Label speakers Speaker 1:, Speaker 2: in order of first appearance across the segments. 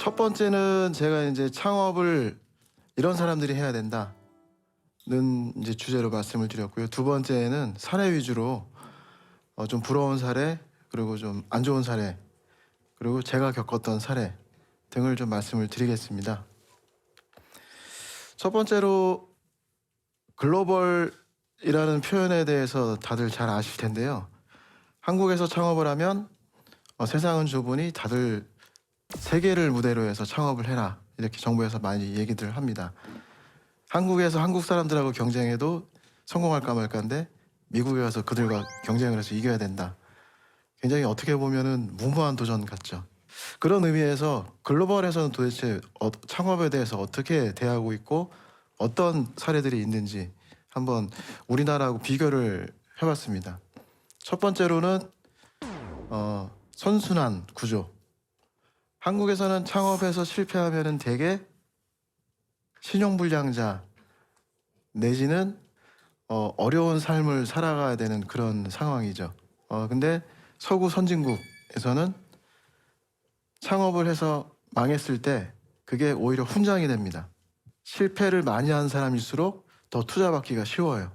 Speaker 1: 첫 번째는 제가 이제 창업을 이런 사람들이 해야 된다는 이제 주제로 말씀을 드렸고요. 두 번째는 사례 위주로 좀 부러운 사례, 그리고 좀 안 좋은 사례, 그리고 제가 겪었던 사례 등을 좀 말씀을 드리겠습니다. 첫 번째로 글로벌이라는 표현에 대해서 다들 잘 아실 텐데요. 한국에서 창업을 하면 세상은 좁으니 다들 세계를 무대로 해서 창업을 해라, 이렇게 정부에서 많이 얘기들 합니다. 한국에서 한국 사람들하고 경쟁해도 성공할까 말까인데 미국에 가서 그들과 경쟁을 해서 이겨야 된다. 굉장히 어떻게 보면은 무모한 도전 같죠. 그런 의미에서 글로벌에서는 도대체 창업에 대해서 어떻게 대하고 있고 어떤 사례들이 있는지 한번 우리나라하고 비교를 해봤습니다. 첫 번째로는 선순환 구조. 한국에서는 창업해서 실패하면은 대개 신용불량자 내지는 어려운 삶을 살아가야 되는 그런 상황이죠. 근데 서구 선진국에서는 창업을 해서 망했을 때 그게 오히려 훈장이 됩니다. 실패를 많이 한 사람일수록 더 투자받기가 쉬워요.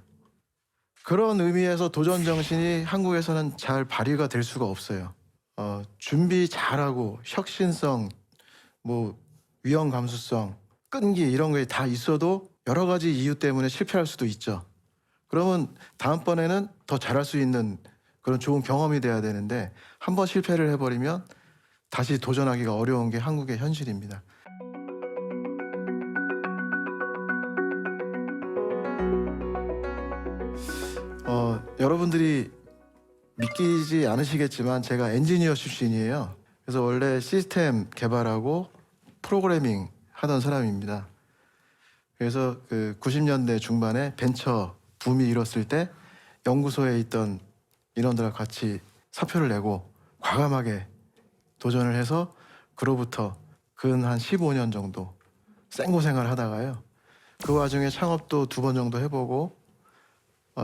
Speaker 1: 그런 의미에서 도전 정신이 한국에서는 잘 발휘가 될 수가 없어요. 준비 잘하고 혁신성, 위험 감수성, 끈기 이런 게 다 있어도 여러 가지 이유 때문에 실패할 수도 있죠. 그러면 다음번에는 더 잘할 수 있는 그런 좋은 경험이 돼야 되는데 한번 실패를 해버리면 다시 도전하기가 어려운 게 한국의 현실입니다. 여러분들이 믿기지 않으시겠지만 제가 엔지니어 출신이에요. 그래서 원래 시스템 개발하고 프로그래밍 하던 사람입니다. 그래서 그 90년대 중반에 벤처 붐이 일었을 때 연구소에 있던 인원들과 같이 사표를 내고 과감하게 도전을 해서 그로부터 근 한 15년 정도 생고생을 하다가요. 그 와중에 창업도 2번 정도 해보고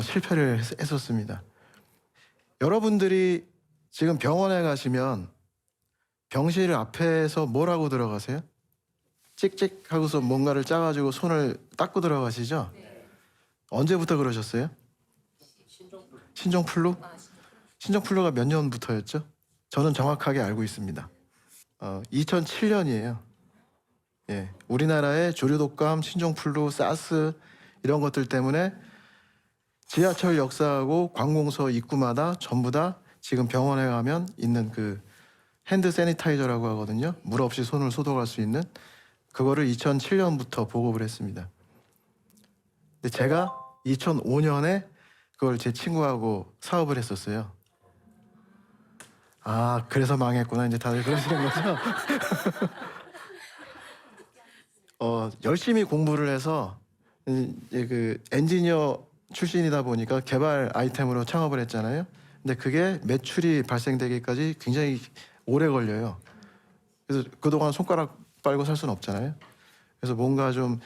Speaker 1: 실패를 했었습니다. 여러분들이 지금 병원에 가시면 병실 앞에서 뭐라고 들어가세요? 찍찍 하고서 뭔가를 짜가지고 손을 닦고 들어가시죠?
Speaker 2: 네.
Speaker 1: 언제부터 그러셨어요? 신종플루? 신종플루가 몇 년부터였죠? 저는 정확하게 알고 있습니다. 2007년이에요. 예, 우리나라의 조류독감, 신종플루, 사스 이런 것들 때문에 지하철 역사하고 관공서 입구마다 전부 다 지금 병원에 가면 있는 그 핸드 세니타이저라고 하거든요. 물 없이 손을 소독할 수 있는 그거를 2007년부터 보급을 했습니다. 근데 제가 2005년에 그걸 제 친구하고 사업을 했었어요. 아, 그래서 망했구나. 이제 다들 그러시는 거죠? 열심히 공부를 해서 이제 그 엔지니어 출신이다 보니까 개발 아이템으로 창업을 했잖아요. 근데 그게 매출이 발생되기까지 굉장히 오래 걸려요. 그래서 그동안 손가락 빨고 살 수는 없잖아요. 그래서 뭔가 좀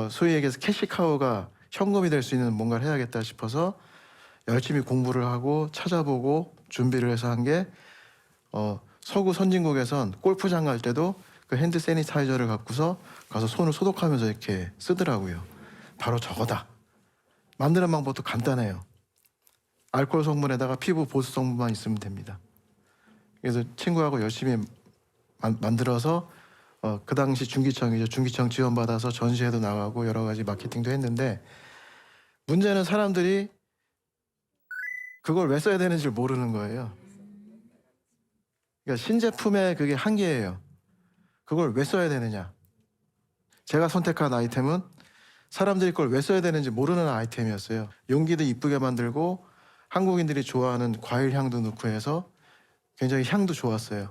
Speaker 1: 소위 얘기해서 캐시카우가 현금이 될 수 있는 뭔가를 해야겠다 싶어서 열심히 공부를 하고 찾아보고 준비를 해서 한 게 서구 선진국에선 골프장 갈 때도 그 핸드 세니타이저를 갖고서 가서 손을 소독하면서 이렇게 쓰더라고요. 바로 저거다. 만드는 방법도 간단해요. 알코올 성분에다가 피부 보수 성분만 있으면 됩니다. 그래서 친구하고 열심히 만들어서 그 당시 중기청이죠. 중기청 지원받아서 전시회도 나가고 여러 가지 마케팅도 했는데 문제는 사람들이 그걸 왜 써야 되는지 모르는 거예요. 그러니까 신제품의 그게 한계예요. 그걸 왜 써야 되느냐. 제가 선택한 아이템은 사람들이 그걸 왜 써야 되는지 모르는 아이템이었어요. 용기도 이쁘게 만들고 한국인들이 좋아하는 과일 향도 넣고 해서 굉장히 향도 좋았어요.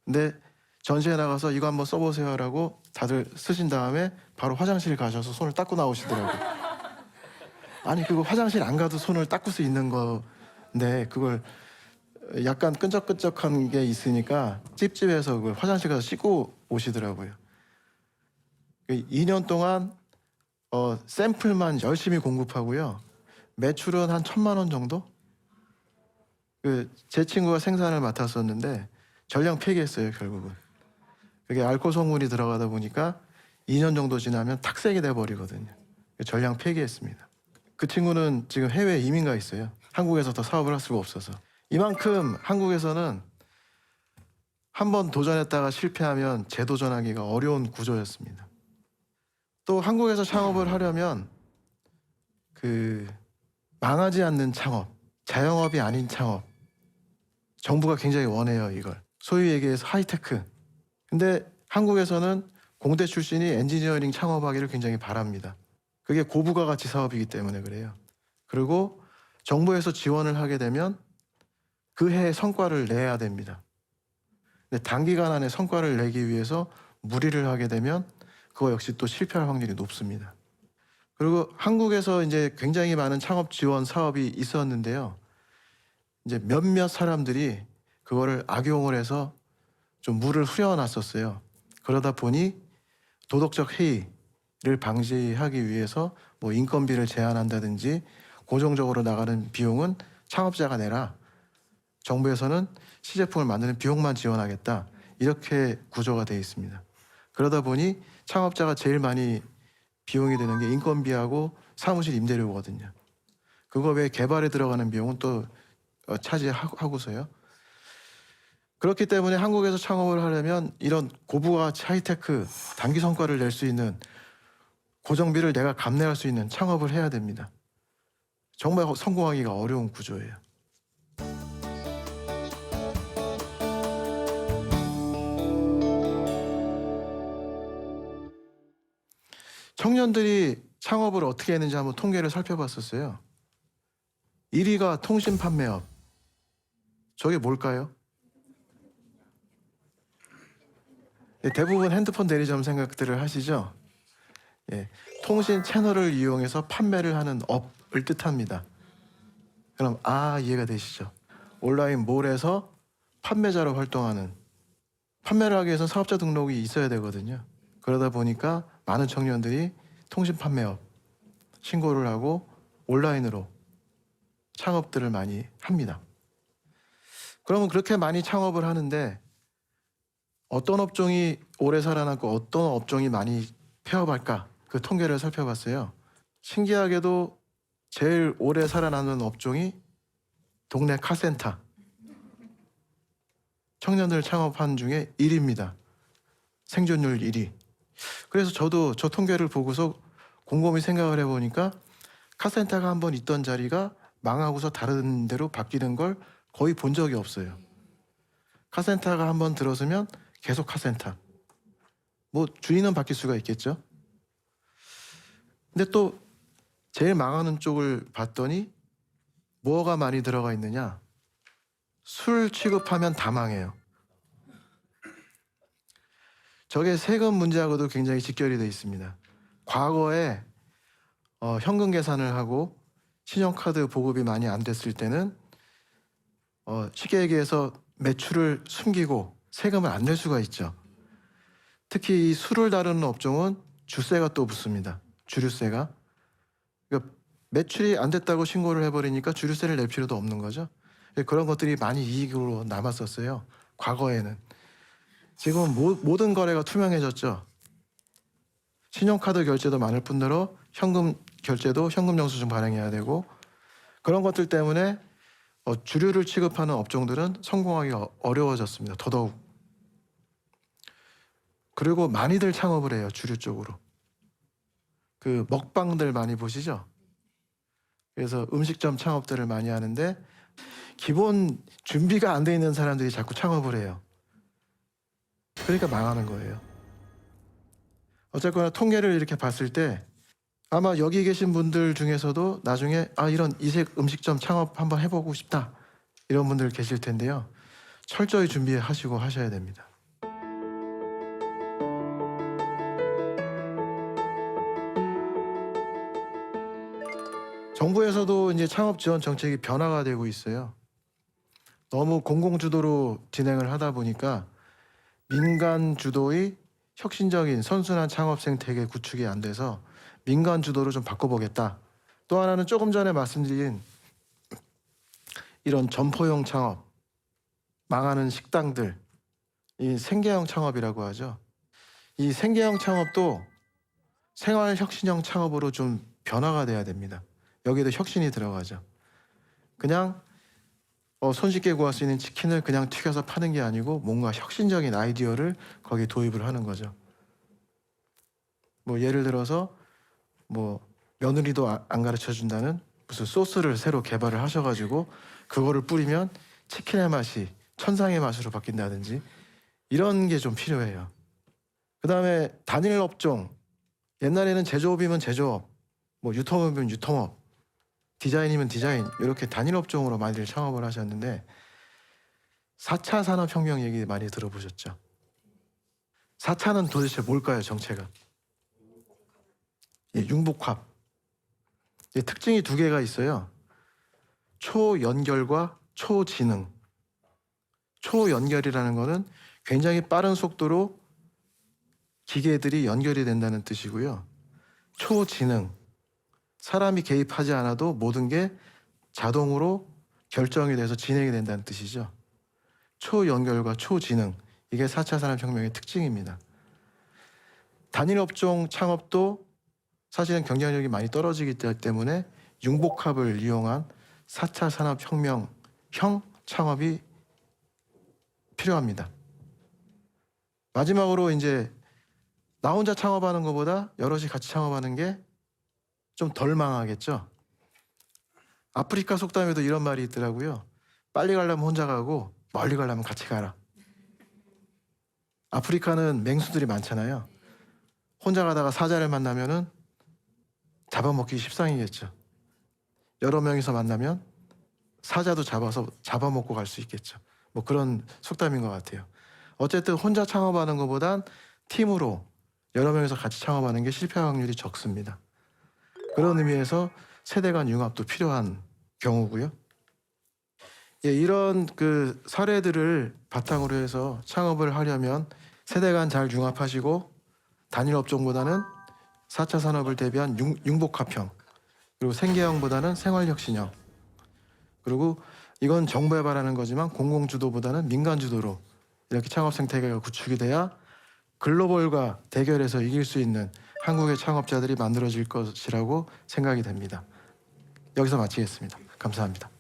Speaker 1: 근데 전시회 나가서 이거 한번 써보세요라고 다들 쓰신 다음에 바로 화장실 가셔서 손을 닦고 나오시더라고요. 아니 그거 화장실 안 가도 손을 닦을 수 있는 건데 그걸 약간 끈적끈적한 게 있으니까 찝찝해서 그걸 화장실 가서 씻고 오시더라고요. 2년 동안 샘플만 열심히 공급하고요. 매출은 한 1,000만 원 정도? 제 친구가 생산을 맡았었는데 전량 폐기했어요 결국은. 그게 알코올 성분이 들어가다 보니까 2년 정도 지나면 탁색이 돼 버리거든요. 전량 폐기했습니다. 그 친구는 지금 해외에 이민 가 있어요. 한국에서 더 사업을 할 수가 없어서. 이만큼 한국에서는 한번 도전했다가 실패하면 재도전하기가 어려운 구조였습니다. 또 한국에서 창업을 하려면 망하지 않는 창업, 자영업이 아닌 창업, 정부가 굉장히 원해요, 이걸. 소위 얘기해서 하이테크. 근데 한국에서는 공대 출신이 엔지니어링 창업하기를 굉장히 바랍니다. 그게 고부가 가치 사업이기 때문에 그래요. 그리고 정부에서 지원을 하게 되면 그 해의 성과를 내야 됩니다. 근데 단기간 안에 성과를 내기 위해서 무리를 하게 되면 그거 역시 또 실패할 확률이 높습니다. 그리고 한국에서 이제 굉장히 많은 창업 지원 사업이 있었는데요. 이제 몇몇 사람들이 그거를 악용을 해서 좀 물을 후려놨었어요. 그러다 보니 도덕적 해이를 방지하기 위해서 뭐 인건비를 제한한다든지 고정적으로 나가는 비용은 창업자가 내라. 정부에서는 시제품을 만드는 비용만 지원하겠다. 이렇게 구조가 되어 있습니다. 그러다 보니 창업자가 제일 많이 비용이 되는 게 인건비하고 사무실 임대료거든요. 그거 외에 개발에 들어가는 비용은 또 차지하고서요. 그렇기 때문에 한국에서 창업을 하려면 이런 고부가치 하이테크 단기 성과를 낼 수 있는 고정비를 내가 감내할 수 있는 창업을 해야 됩니다. 정말 성공하기가 어려운 구조예요. 청년들이 창업을 어떻게 했는지 한번 통계를 살펴봤었어요. 1위가 통신 판매업. 저게 뭘까요? 대부분 핸드폰 대리점 생각들을 하시죠? 예, 통신 채널을 이용해서 판매를 하는 업을 뜻합니다. 그럼 이해가 되시죠? 온라인 몰에서 판매자로 활동하는, 판매를 하기 위해서 사업자 등록이 있어야 되거든요. 그러다 보니까 많은 청년들이 통신 판매업 신고를 하고 온라인으로 창업들을 많이 합니다. 그러면 그렇게 많이 창업을 하는데 어떤 업종이 오래 살아남고 어떤 업종이 많이 폐업할까? 그 통계를 살펴봤어요. 신기하게도 제일 오래 살아남는 업종이 동네 카센터. 청년들 창업한 중에 1위입니다. 생존율 1위. 그래서 저도 저 통계를 보고서 곰곰이 생각을 해보니까 카센터가 한번 있던 자리가 망하고서 다른 데로 바뀌는 걸 거의 본 적이 없어요. 카센터가 한번 들어서면 계속 카센터. 뭐 주인은 바뀔 수가 있겠죠. 근데 또 제일 망하는 쪽을 봤더니 뭐가 많이 들어가 있느냐? 술 취급하면 다 망해요. 저게 세금 문제하고도 굉장히 직결이 되어 있습니다. 과거에 현금 계산을 하고 신용카드 보급이 많이 안 됐을 때는 쉽게 얘기해서 매출을 숨기고 세금을 안 낼 수가 있죠. 특히 이 술을 다루는 업종은 주세가 또 붙습니다. 주류세가. 그러니까 매출이 안 됐다고 신고를 해버리니까 주류세를 낼 필요도 없는 거죠. 그런 것들이 많이 이익으로 남았었어요. 과거에는. 지금 모든 거래가 투명해졌죠. 신용카드 결제도 많을 뿐더러 현금 결제도 현금 영수증 발행해야 되고 그런 것들 때문에 주류를 취급하는 업종들은 성공하기가 어려워졌습니다. 더더욱. 그리고 많이들 창업을 해요. 주류 쪽으로. 그 먹방들 많이 보시죠? 그래서 음식점 창업들을 많이 하는데 기본 준비가 안 돼 있는 사람들이 자꾸 창업을 해요. 그러니까 망하는 거예요. 어쨌거나 통계를 이렇게 봤을 때 아마 여기 계신 분들 중에서도 나중에 이런 이색 음식점 창업 한번 해보고 싶다 이런 분들 계실 텐데요. 철저히 준비하시고 하셔야 됩니다. 정부에서도 이제 창업 지원 정책이 변화가 되고 있어요. 너무 공공 주도로 진행을 하다 보니까 민간 주도의 혁신적인 선순환 창업 생태계 구축이 안 돼서 민간 주도로 좀 바꿔보겠다. 또 하나는 조금 전에 말씀드린 이런 점포형 창업, 망하는 식당들, 이 생계형 창업이라고 하죠. 이 생계형 창업도 생활혁신형 창업으로 좀 변화가 돼야 됩니다. 여기에도 혁신이 들어가죠. 그냥 손쉽게 구할 수 있는 치킨을 그냥 튀겨서 파는 게 아니고 뭔가 혁신적인 아이디어를 거기에 도입을 하는 거죠. 뭐 예를 들어서 뭐 며느리도 안 가르쳐 준다는 무슨 소스를 새로 개발을 하셔가지고 그거를 뿌리면 치킨의 맛이 천상의 맛으로 바뀐다든지 이런 게 좀 필요해요. 그 다음에 단일 업종, 옛날에는 제조업이면 제조업, 뭐 유통업이면 유통업, 디자인이면 디자인, 이렇게 단일 업종으로 많이들 창업을 하셨는데 4차 산업혁명 얘기 많이 들어보셨죠? 4차는 도대체 뭘까요, 정체가? 예, 융복합. 예, 특징이 두 개가 있어요. 초연결과 초지능. 초연결이라는 거는 굉장히 빠른 속도로 기계들이 연결이 된다는 뜻이고요. 초지능. 사람이 개입하지 않아도 모든 게 자동으로 결정이 돼서 진행이 된다는 뜻이죠. 초연결과 초지능. 이게 4차 산업혁명의 특징입니다. 단일 업종 창업도 사실은 경쟁력이 많이 떨어지기 때문에 융복합을 이용한 4차 산업혁명형 창업이 필요합니다. 마지막으로 이제 나 혼자 창업하는 것보다 여럿이 같이 창업하는 게 좀 덜 망하겠죠. 아프리카 속담에도 이런 말이 있더라고요. 빨리 가려면 혼자 가고 멀리 가려면 같이 가라. 아프리카는 맹수들이 많잖아요. 혼자 가다가 사자를 만나면은 잡아먹기 십상이겠죠. 여러 명이서 만나면 사자도 잡아먹고 갈 수 있겠죠. 뭐 그런 속담인 것 같아요. 어쨌든 혼자 창업하는 것보단 팀으로 여러 명이서 같이 창업하는 게 실패 확률이 적습니다. 그런 의미에서 세대 간 융합도 필요한 경우고요. 예, 이런 그 사례들을 바탕으로 해서 창업을 하려면 세대 간 잘 융합하시고 단일 업종보다는 4차 산업을 대비한 융복합형, 그리고 생계형보다는 생활혁신형, 그리고 이건 정부에 바라는 거지만 공공주도보다는 민간주도로 이렇게 창업 생태계가 구축이 돼야 글로벌과 대결해서 이길 수 있는 한국의 창업자들이 만들어질 것이라고 생각이 됩니다. 여기서 마치겠습니다. 감사합니다.